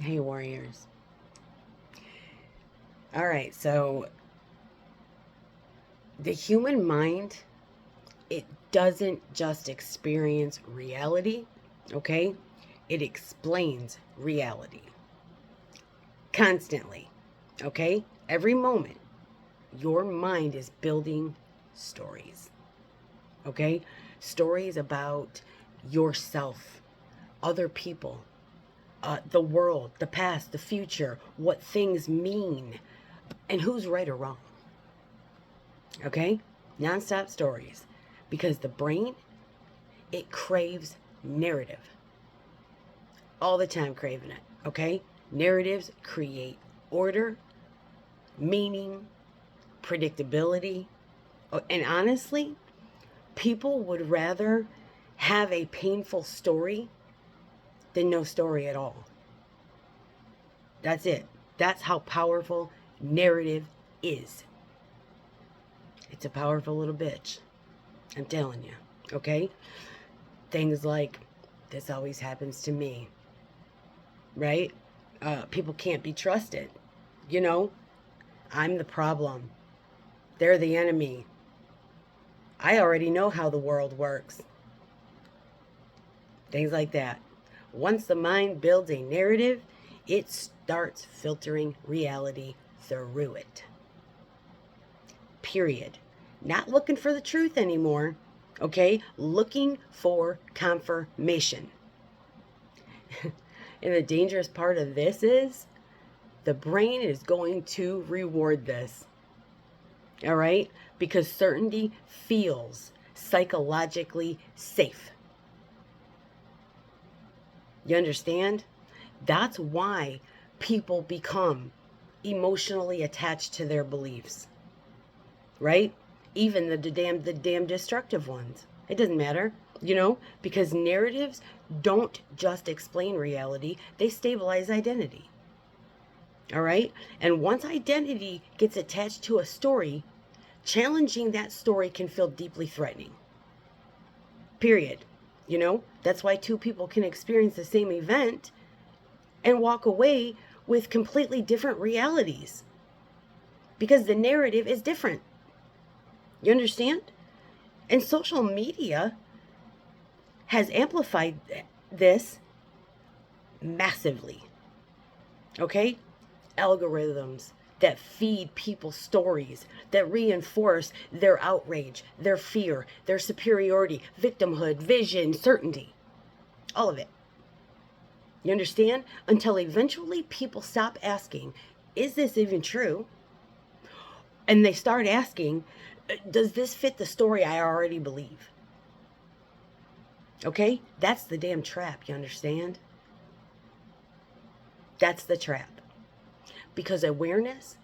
Hey, warriors. All right, so the human mind, it doesn't just experience reality, okay? It explains reality constantly, okay? Every moment, your mind is building stories, okay? Stories about yourself, other people, the world, the past, the future, what things mean, and who's right or wrong. Okay? Nonstop stories. Because the brain, it craves narrative. All the time craving it. Okay? Narratives create order, meaning, predictability. And honestly, people would rather have a painful story than no story at all. That's it. That's how powerful narrative is. It's a powerful little bitch. I'm telling you. Okay? Things like, this always happens to me, right? People can't be trusted. You know, I'm the problem. They're the enemy. I already know how the world works. Things like that. Once the mind builds a narrative, it starts filtering reality through it. Period. Not looking for the truth anymore, okay? Looking for confirmation. And the dangerous part of this is the brain is going to reward this. All right? Because certainty feels psychologically safe. You understand? That's why people become emotionally attached to their beliefs. Right? Even the damn destructive ones. It doesn't matter, because narratives don't just explain reality, they stabilize identity. All right? And once identity gets attached to a story, challenging that story can feel deeply threatening. Period. That's why two people can experience the same event and walk away with completely different realities because the narrative is different. You understand? And social media has amplified this massively. Okay? Algorithms that feed people stories that reinforce their outrage, their fear, their superiority, victimhood, vision, certainty. All of it. You understand? Until eventually people stop asking, is this even true? And they start asking, does this fit the story I already believe? Okay? That's the damn trap, you understand? That's the trap. Because awareness,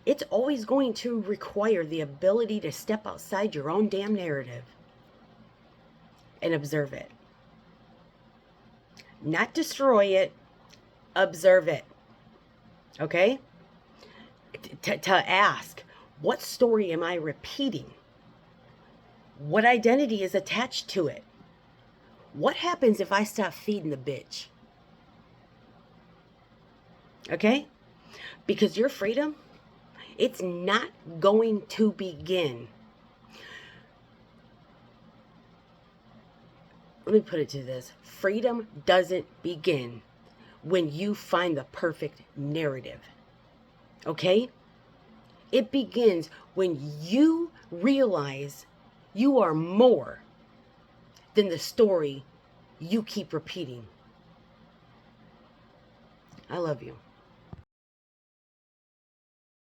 it's always going to require the ability to step outside your own damn narrative and observe it. Not destroy it, observe it. Okay? To ask, what story am I repeating? What identity is attached to it? What happens if I stop feeding the bitch? Okay? Because your freedom, it's not going to begin. Let me put it to this: freedom doesn't begin when you find the perfect narrative. Okay? It begins when you realize you are more than the story you keep repeating. I love you.